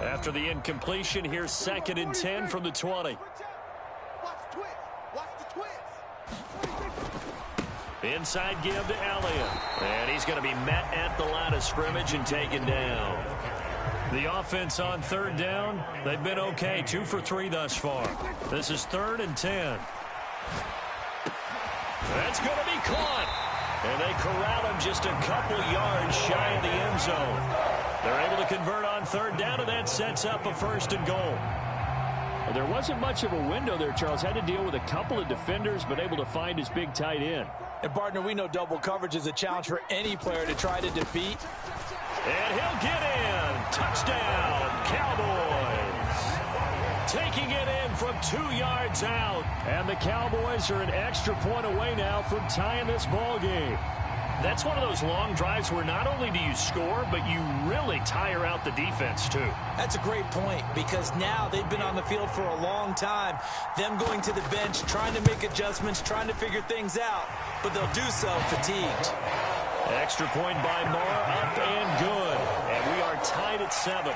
After the incompletion, here's 2nd and 10 from the 20. Inside give to Elliott. And he's going to be met at the line of scrimmage and taken down. The offense on 3rd down, they've been okay. 2 for 3 thus far. This is 3rd and 10. That's going to be caught. And they corral him just a couple yards shy of the end zone. They're able to convert on 3rd down, and that sets up a 1st and goal. Well, there wasn't much of a window there, Charles. Had to deal with a couple of defenders, but able to find his big tight end. And, partner, we know double coverage is a challenge for any player to try to defeat. And he'll get in. Touchdown, Cowboys. Taking it in from 2 yards out. And the Cowboys are an extra point away now from tying this ball game. That's one of those long drives where not only do you score, but you really tire out the defense, too. That's a great point, because now they've been on the field for a long time. Them going to the bench, trying to make adjustments, trying to figure things out, but they'll do so fatigued. Extra point by Moore, up and good. And we are tied at 7.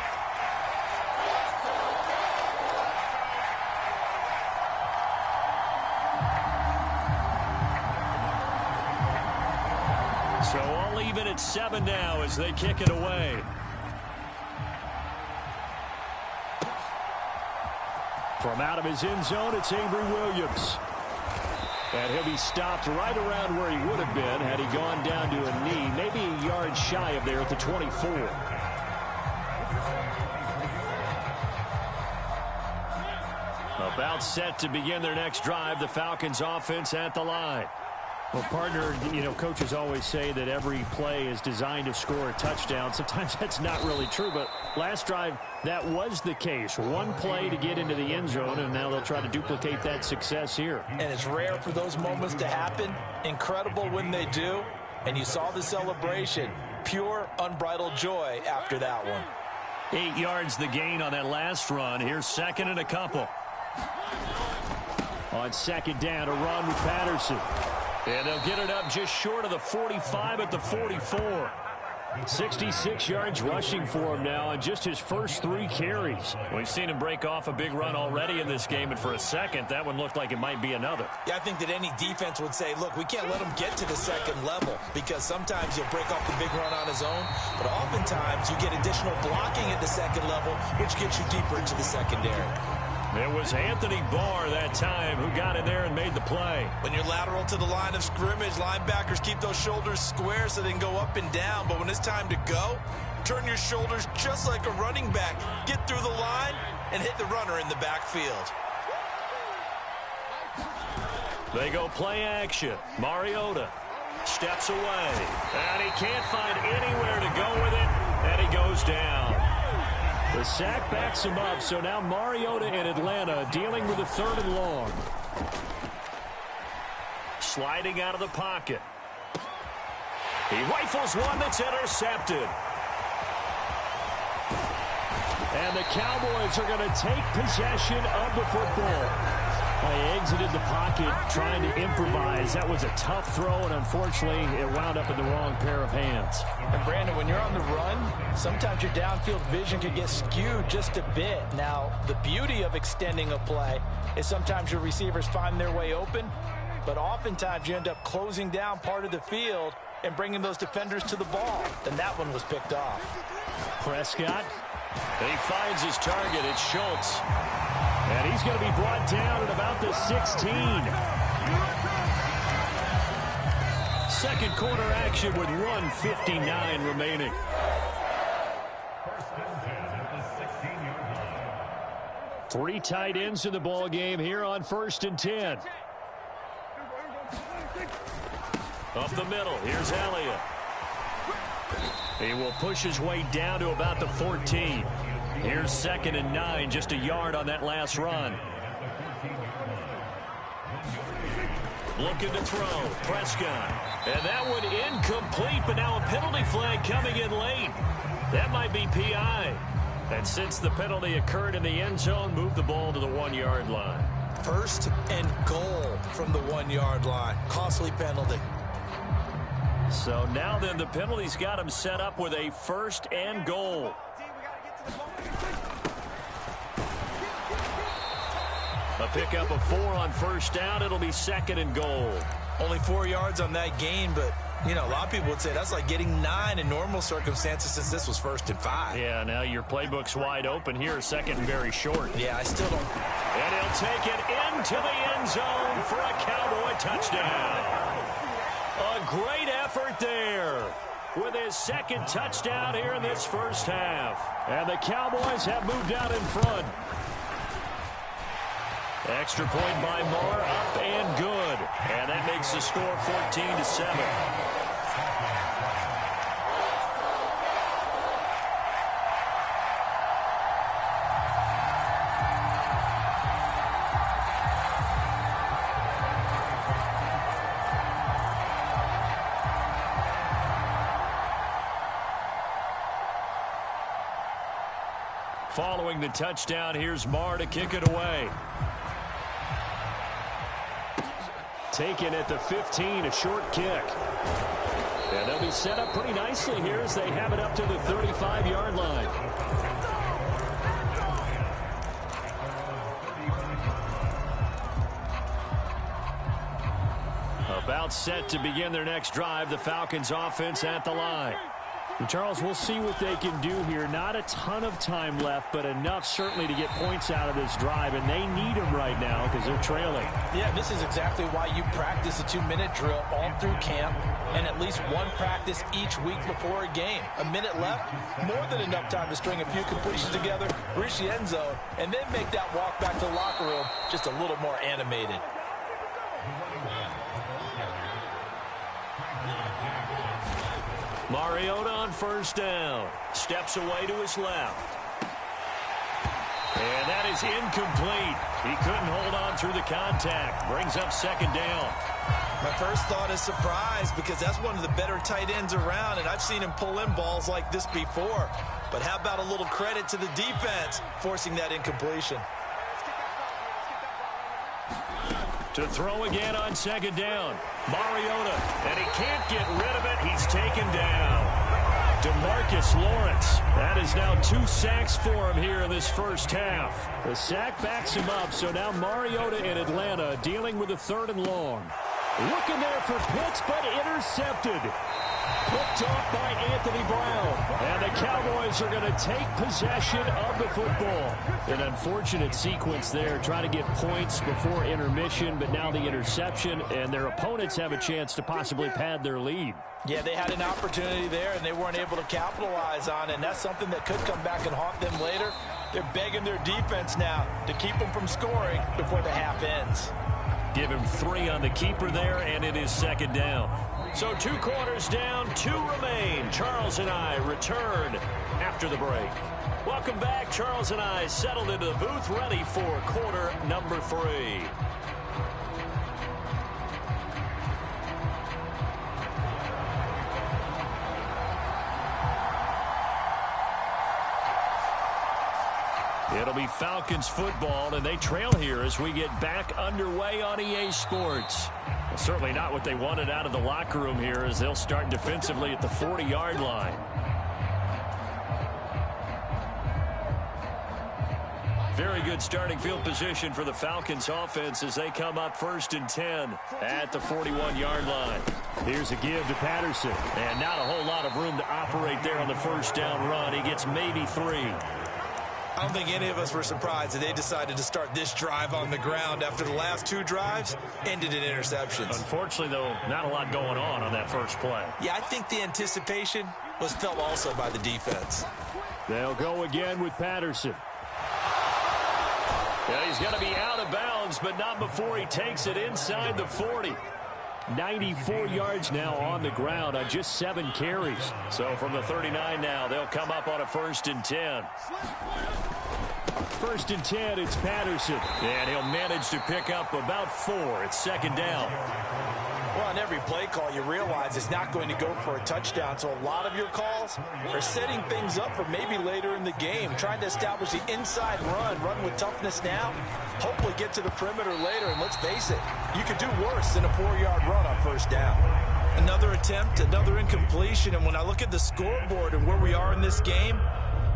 So all even at 7 now as they kick it away. From out of his end zone, it's Avery Williams. And he'll be stopped right around where he would have been had he gone down to a knee, maybe a yard shy of there at the 24. About set to begin their next drive, the Falcons offense at the line. Well, partner, you know, coaches always say that every play is designed to score a touchdown. Sometimes that's not really true, but last drive, that was the case. One play to get into the end zone, and now they'll try to duplicate that success here. And it's rare for those moments to happen. Incredible when they do. And you saw the celebration. Pure, unbridled joy after that one. 8 yards the gain on that last run. Here's 2nd and a couple. On 2nd down, a run with Patterson. And they'll get it up just short of the 45 at the 44. 66 yards rushing for him now on just his first 3 carries. We've seen him break off a big run already in this game, and for a second, that one looked like it might be another. Yeah, I think that any defense would say, look, we can't let him get to the 2nd level, because sometimes he'll break off the big run on his own, but oftentimes you get additional blocking at the 2nd level, which gets you deeper into the secondary. It was Anthony Barr that time who got in there and made the play. When you're lateral to the line of scrimmage, linebackers keep those shoulders square so they can go up and down. But when it's time to go, turn your shoulders just like a running back. Get through the line and hit the runner in the backfield. They go play action. Mariota steps away. And he can't find anywhere to go with it. And he goes down. The sack backs him up, so now Mariota in Atlanta dealing with a 3rd and long. Sliding out of the pocket. He rifles one that's intercepted. And the Cowboys are going to take possession of the football. They exited the pocket trying to improvise. That was a tough throw, and unfortunately, it wound up in the wrong pair of hands. And, Brandon, when you're on the run, sometimes your downfield vision can get skewed just a bit. Now, the beauty of extending a play is sometimes your receivers find their way open, but oftentimes you end up closing down part of the field and bringing those defenders to the ball. And that one was picked off. Prescott. He finds his target. It's Schultz. And he's going to be brought down at about the 16. 2nd quarter action with 1:59 remaining. Three tight ends in the ball game here on 1st and 10. Up the middle, here's Elliott. He will push his way down to about the 14. Here's 2nd and 9, just a yard on that last run. Looking to throw, Prescott. And that one incomplete, but now a penalty flag coming in late. That might be PI. And since the penalty occurred in the end zone, move the ball to the 1-yard line. 1st and goal from the 1-yard line. Costly penalty. So now then the penalty's got him set up with a 1st and goal. A pickup of 4 on first down. It'll be 2nd and goal. Only 4 yards on that gain, but, you know, a lot of people would say that's like getting 9 in normal circumstances since this was 1st and 5. Yeah, now your playbook's wide open here, 2nd and very short. Yeah, I still don't. And he'll take it into the end zone for a Cowboy touchdown. A great effort there with his 2nd touchdown here in this first half. And the Cowboys have moved out in front. Extra point by Marr, up and good. And that makes the score 14-7. Following the touchdown, here's Marr to kick it away. Taken at the 15, a short kick. And they'll be set up pretty nicely here as they have it up to the 35-yard line. About set to begin their next drive, the Falcons offense at the line. And Charles, we'll see what they can do here. Not a ton of time left, but enough certainly to get points out of this drive, and they need them right now because they're trailing. Yeah, this is exactly why you practice a 2-minute drill all through camp and at least one practice each week before a game. A minute left, more than enough time to string a few completions together, reach the end zone, and then make that walk back to the locker room just a little more animated. Mariota on first down. Steps away to his left. And that is incomplete. He couldn't hold on through the contact. Brings up 2nd down. My first thought is surprise because that's one of the better tight ends around, and I've seen him pull in balls like this before. But how about a little credit to the defense forcing that incompletion? To throw again on 2nd down. Mariota, and he can't get rid of it. He's taken down. DeMarcus Lawrence. That is now 2 sacks for him here in this first half. The sack backs him up, so now Mariota in Atlanta dealing with a 3rd and long. Looking there for Pitts, but intercepted. Picked off by Anthony Brown. And the Cowboys are going to take possession of the football. An unfortunate sequence there, trying to get points before intermission, but now the interception, and their opponents have a chance to possibly pad their lead. Yeah, they had an opportunity there, and they weren't able to capitalize on it, and that's something that could come back and haunt them later. They're begging their defense now to keep them from scoring before the half ends. Give him 3 on the keeper there, and it is 2nd down. So 2 quarters down, 2 remain. Charles and I return after the break. Welcome back. Charles and I settled into the booth, ready for quarter number 3. It'll be Falcons football, and they trail here as we get back underway on EA Sports. Well, certainly not what they wanted out of the locker room here as they'll start defensively at the 40-yard line. Very good starting field position for the Falcons offense as they come up 1st and 10 at the 41-yard line. Here's a give to Patterson. And not a whole lot of room to operate there on the first down run. He gets maybe 3. I don't think any of us were surprised that they decided to start this drive on the ground after the last 2 drives ended in interceptions. Unfortunately, though, not a lot going on that first play. Yeah, I think the anticipation was felt also by the defense. They'll go again with Patterson. Yeah, he's going to be out of bounds, but not before he takes it inside the 40. 94 yards now on the ground on just 7 carries. So from the 39 now, they'll come up on a 1st and 10. 1st and 10, it's Patterson. And he'll manage to pick up about 4. It's 2nd down. Well, on every play call, you realize it's not going to go for a touchdown. So a lot of your calls are setting things up for maybe later in the game, trying to establish the inside run with toughness now, hopefully get to the perimeter later. And let's face it, you could do worse than a 4-yard run on 1st down. Another attempt, another incompletion. And when I look at the scoreboard and where we are in this game,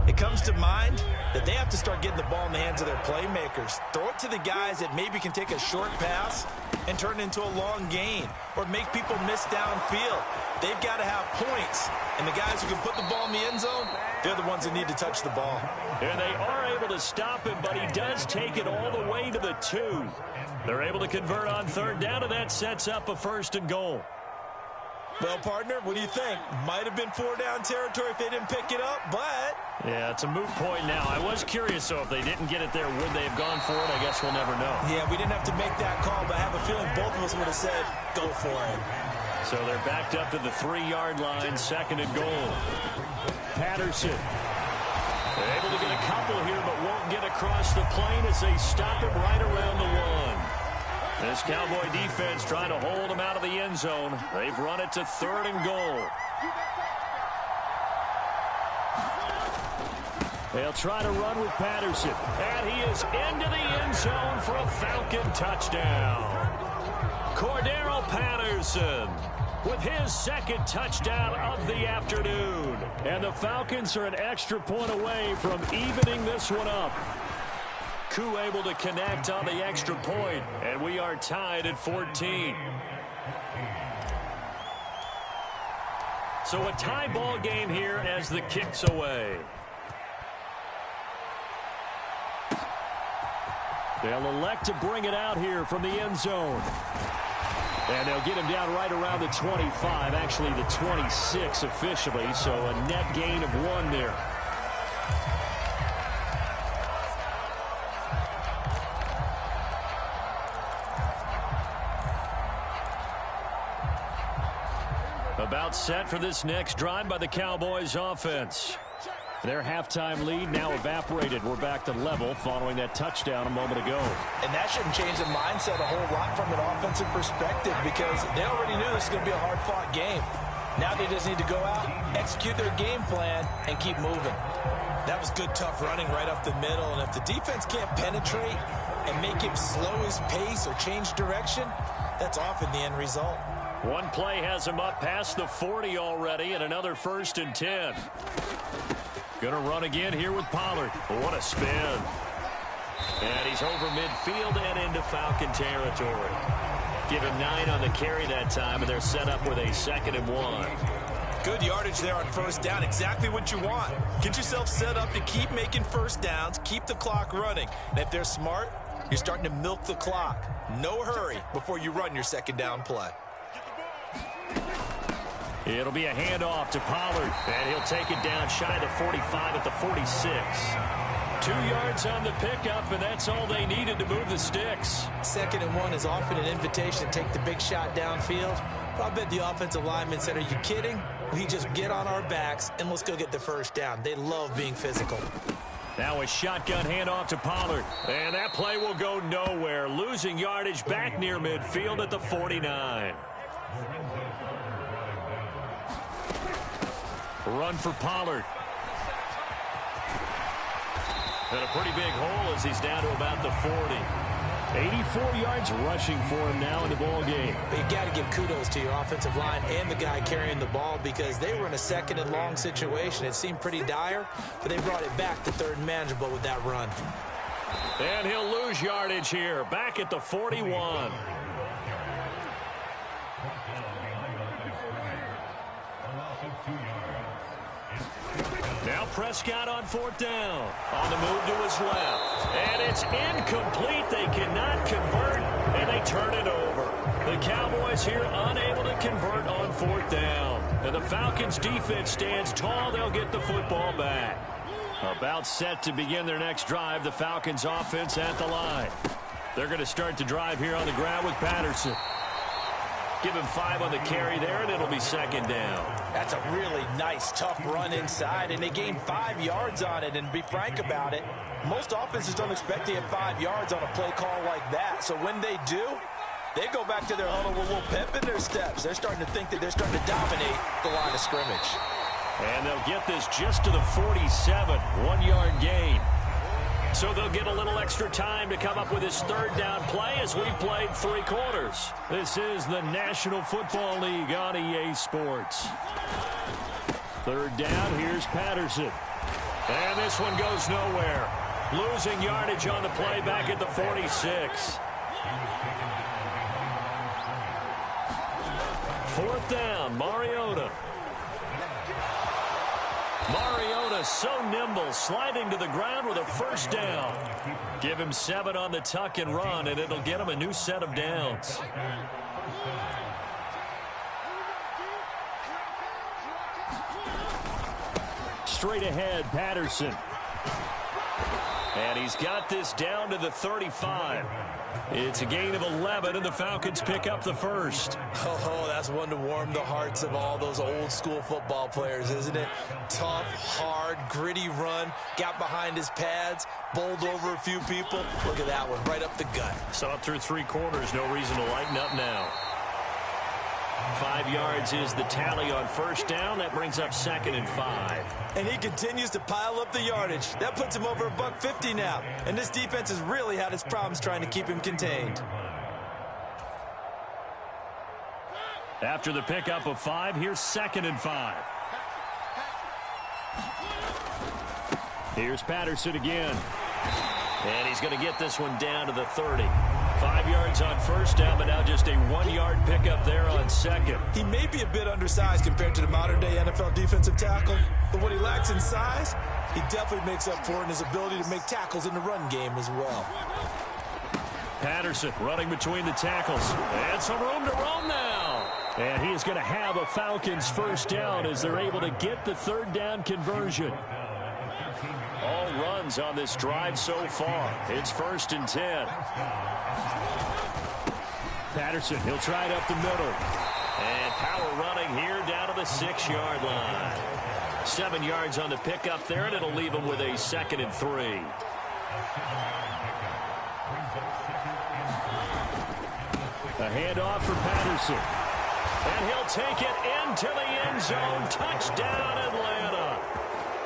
it comes to mind that they have to start getting the ball in the hands of their playmakers. Throw it to the guys that maybe can take a short pass and turn it into a long gain or make people miss downfield. They've got to have points, and the guys who can put the ball in the end zone, they're the ones that need to touch the ball. And they are able to stop him, but he does take it all the way to the 2. They're able to convert on third down, and that sets up a 1st and goal. Well, partner, what do you think? Might have been 4-down territory if they didn't pick it up, but... Yeah, it's a moot point now. I was curious, so if they didn't get it there, would they have gone for it? I guess we'll never know. Yeah, we didn't have to make that call, but I have a feeling both of us would have said, go for it. So they're backed up to the 3-yard line, 2nd and goal. Patterson. They're able to get a couple here, but won't get across the plane as they stop him right around the 1. This Cowboy defense trying to hold him out of the end zone. They've run it to 3rd and goal. They'll try to run with Patterson. And he is into the end zone for a Falcon touchdown. Cordero Patterson with his 2nd touchdown of the afternoon. And the Falcons are an extra point away from evening this one up. Koo able to connect on the extra point, and we are tied at 14. So a tie ball game here as the kick's away. They'll elect to bring it out here from the end zone. And they'll get him down right around the 25, actually the 26 officially, so a net gain of 1 there. About set for this next drive by the Cowboys offense. Their halftime lead now evaporated. We're back to level following that touchdown a moment ago. And that shouldn't change the mindset a whole lot from an offensive perspective because they already knew this was going to be a hard-fought game. Now they just need to go out, execute their game plan, and keep moving. That was good, tough running right up the middle. And if the defense can't penetrate and make him slow his pace or change direction, that's often the end result. One play has him up past the 40 already, and another 1st and 10. Gonna run again here with Pollard. What a spin. And he's over midfield and into Falcon territory. Give him 9 on the carry that time, and they're set up with a 2nd and 1. Good yardage there on 1st down. Exactly what you want. Get yourself set up to keep making 1st downs, keep the clock running. And if they're smart, you're starting to milk the clock. No hurry before you run your 2nd down play. It'll be a handoff to Pollard, and he'll take it down shy of the 45 at the 46. 2 yards on the pickup, and that's all they needed to move the sticks. 2nd and 1 is often an invitation to take the big shot downfield. But I bet the offensive lineman said, are you kidding? We just get on our backs, and let's go get the 1st down. They love being physical. Now a shotgun handoff to Pollard, and that play will go nowhere. Losing yardage back near midfield at the 49. Run for Pollard. And a pretty big hole as he's down to about the 40. 84 yards rushing for him now in the ball game. But you got to give kudos to your offensive line and the guy carrying the ball because they were in a 2nd and long situation. It seemed pretty dire, but they brought it back to 3rd and manageable with that run. And he'll lose yardage here, back at the 41. Now Prescott on 4th down. On the move to his left. And it's incomplete. They cannot convert, and they turn it over. The Cowboys here unable to convert on 4th down. And the Falcons defense stands tall. They'll get the football back. About set to begin their next drive. The Falcons offense at the line. They're going to start the drive here on the ground with Patterson. Give him 5 on the carry there, and it'll be 2nd down. That's a really nice, tough run inside, and they gained 5 yards on it. And to be frank about it, most offenses don't expect to get 5 yards on a play call like that. So when they do, they go back to their huddle with a little pep in their steps. They're starting to think that they're starting to dominate the line of scrimmage. And they'll get this just to the 47, 1-yard gain. So they'll get a little extra time to come up with his 3rd down play as we've played 3 quarters. This is the National Football League on EA Sports. 3rd down, here's Patterson. And this one goes nowhere. Losing yardage on the play back at the 46. 4th down, Mariota. Mariota so nimble, sliding to the ground with a 1st down. Give him 7 on the tuck and run, and it'll get him a new set of downs. Straight ahead, Patterson. And he's got this down to the 35. It's a gain of 11, and the Falcons pick up the 1st. Oh, that's one to warm the hearts of all those old-school football players, isn't it? Tough, hard, gritty run, got behind his pads, bowled over a few people. Look at that one, right up the gut. Saw it through 3 quarters, no reason to lighten up now. 5 yards is the tally on 1st down. That brings up 2nd and 5. And he continues to pile up the yardage. That puts him over $150 now. And this defense has really had its problems trying to keep him contained. After the pickup of 5, here's 2nd and 5. Here's Patterson again. And he's going to get this one down to the 30. 5 yards on 1st down, but now just a 1-yard pickup there on 2nd. He may be a bit undersized compared to the modern-day NFL defensive tackle, but what he lacks in size, he definitely makes up for in his ability to make tackles in the run game as well. Patterson running between the tackles. And some room to roam now. And he is going to have a Falcons 1st down as they're able to get the 3rd down conversion. All runs on this drive so far. It's 1st and 10. Patterson, he'll try it up the middle. And power running here down to the 6-yard line. 7 yards on the pickup there, and it'll leave him with a 2nd and 3. A handoff for Patterson. And he'll take it into the end zone. Touchdown, Atlanta.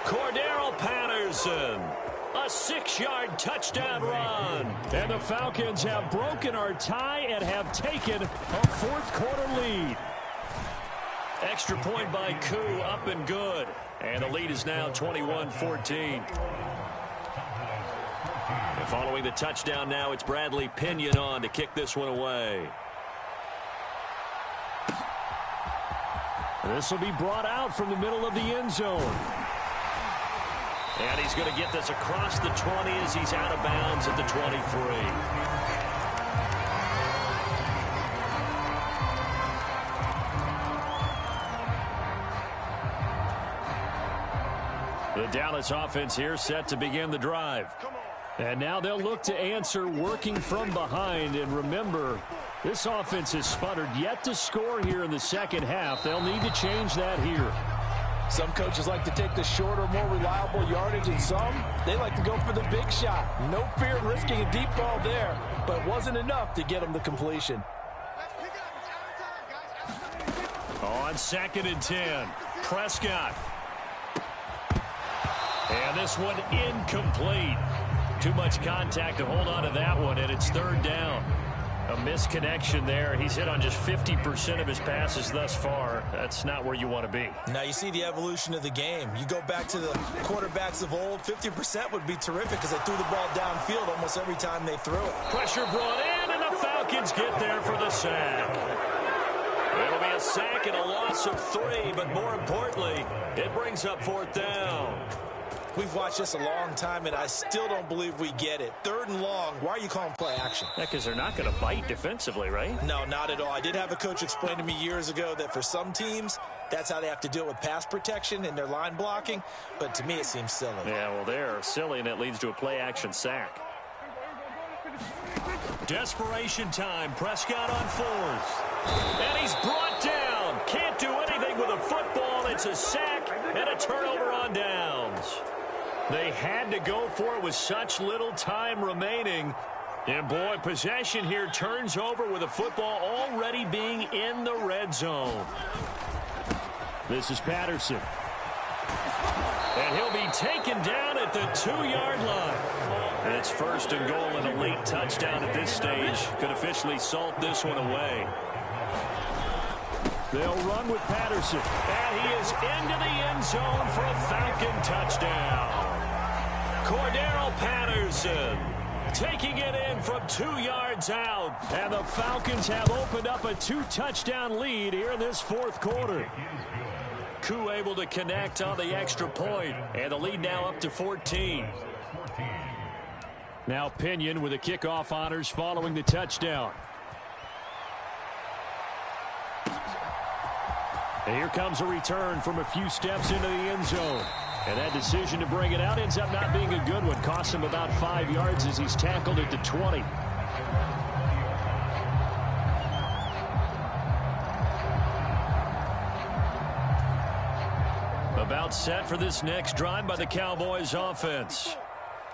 Cordero Patterson. A 6-yard touchdown run. And the Falcons have broken our tie and have taken a 4th quarter lead. Extra point by Koo, up and good. And the lead is now 21-14. Following the touchdown now, it's Bradley Pinion on to kick this one away. This will be brought out from the middle of the end zone. And he's going to get this across the 20 as he's out of bounds at the 23. The Dallas offense here set to begin the drive. And now they'll look to answer working from behind. And remember, this offense has sputtered yet to score here in the 2nd half. They'll need to change that here. Some coaches like to take the shorter, more reliable yardage, and some, they like to go for the big shot. No fear in risking a deep ball there, but it wasn't enough to get them the completion. On 2nd and 10, Prescott. And this one incomplete. Too much contact to hold on to that one, and it's 3rd down. A misconnection there. He's hit on just 50% of his passes thus far. That's not where you want to be. Now you see the evolution of the game. You go back to the quarterbacks of old, 50% would be terrific because they threw the ball downfield almost every time they threw it. Pressure brought in, and the Falcons get there for the sack. It'll be a sack and a loss of 3, but more importantly, it brings up 4th down. We've watched this a long time, and I still don't believe we get it. 3rd and long, why are you calling play action? Yeah, because they're not going to bite defensively, right? No, not at all. I did have a coach explain to me years ago that for some teams, that's how they have to deal with pass protection and their line blocking, but to me it seems silly. Yeah, well, they're silly, and it leads to a play-action sack. Desperation time. Prescott on 4th. And he's brought down. Can't do anything with a football. It's a sack and a turnover on downs. They had to go for it with such little time remaining. And, boy, possession here turns over with a football already being in the red zone. This is Patterson. And he'll be taken down at the 2-yard line. And it's 1st and goal, and a late touchdown at this stage could officially salt this one away. They'll run with Patterson. And he is into the end zone for a Falcon touchdown. Cordero Patterson taking it in from 2 yards out. And the Falcons have opened up a 2-touchdown lead here in this fourth quarter. Koo able to connect on the extra point, and the lead now up to 14. Now Pinion with the kickoff honors following the touchdown. And here comes a return from a few steps into the end zone. And that decision to bring it out ends up not being a good one. Costs him about 5 yards as he's tackled at the 20. About set for this next drive by the Cowboys offense.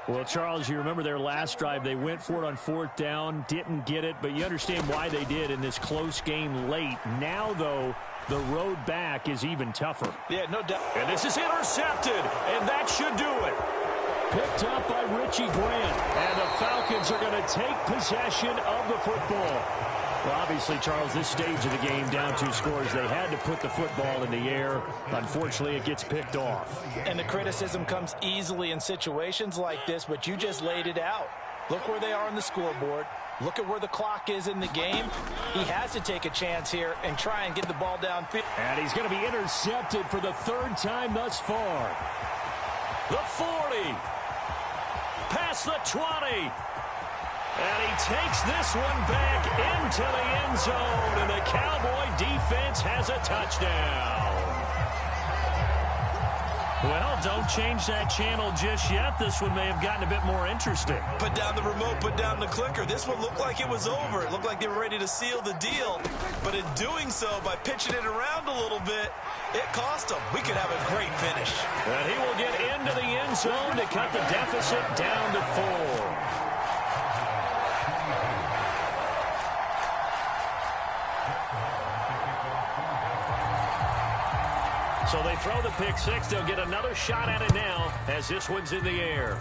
Well, Charles, you remember their last drive. They went for it on 4th down, didn't get it, but you understand why they did in this close game late. Now, though, the road back is even tougher. Yeah, no doubt. And this is intercepted, and that should do it. Picked up by Richie Grant. And the Falcons are going to take possession of the football. Well, obviously, Charles, this stage of the game, down 2 scores, they had to put the football in the air. Unfortunately, it gets picked off. And the criticism comes easily in situations like this, but you just laid it out. Look where they are on the scoreboard. Look at where the clock is in the game. He has to take a chance here and try and get the ball downfield. And he's going to be intercepted for the 3rd time thus far. The 40. Past the 20. And he takes this one back into the end zone, and the Cowboy defense has a touchdown. Well, don't change that channel just yet. This one may have gotten a bit more interesting. Put down the remote, put down the clicker. This one looked like it was over. It looked like they were ready to seal the deal. But in doing so, by pitching it around a little bit, it cost them. We could have a great finish. And he will get into the end zone to cut the deficit down to 4. So they throw the pick 6. They'll get another shot at it now as this one's in the air.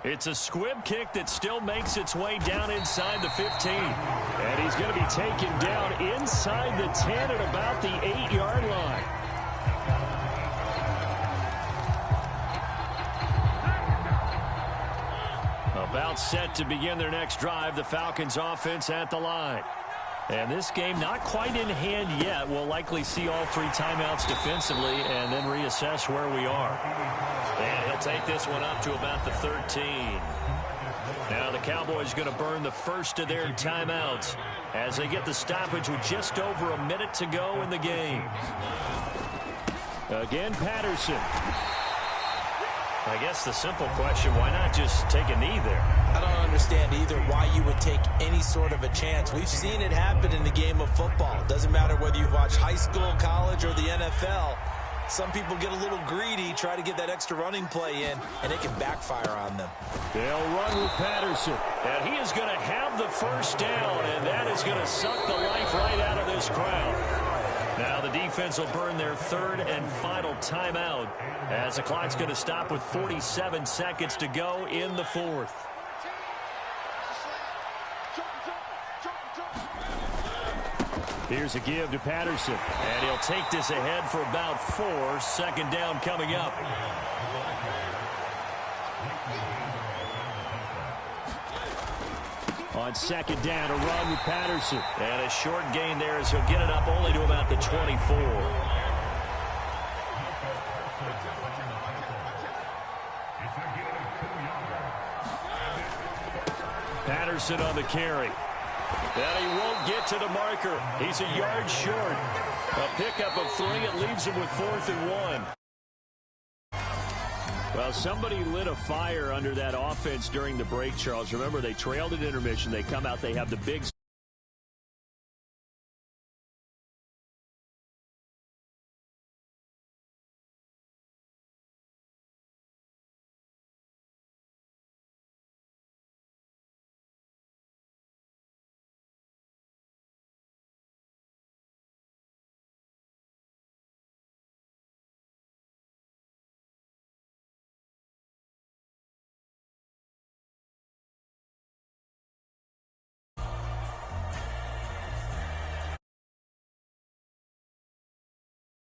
It's a squib kick that still makes its way down inside the 15. And he's going to be taken down inside the 10 at about the 8-yard line. About set to begin their next drive. The Falcons offense at the line. And this game not quite in hand yet. We'll likely see all 3 timeouts defensively and then reassess where we are. And he'll take this one up to about the 13. Now the Cowboys going to burn the first of their timeouts as they get the stoppage with just over a minute to go in the game. Again, Patterson. I guess the simple question, why not just take a knee there? I don't understand either why you would take any sort of a chance. We've seen it happen in the game of football. Doesn't matter whether you've watched high school, college, or the NFL. Some people get a little greedy, try to get that extra running play in, and it can backfire on them. They'll run with Patterson. And he is going to have the first down, and that is going to suck the life right out of this crowd. Now the defense will burn their 3rd and final timeout as the clock's going to stop with 47 seconds to go in the 4th. Here's a give to Patterson. And he'll take this ahead for about 4. 2nd down coming up. On 2nd down, a run with Patterson. And a short gain there as he'll get it up only to about the 24. Patterson on the carry. And he won't get to the marker. He's a yard short. A pickup of 3. It leaves him with 4th and 1. Well, somebody lit a fire under that offense during the break, Charles. Remember, they trailed at intermission. They come out, they have the big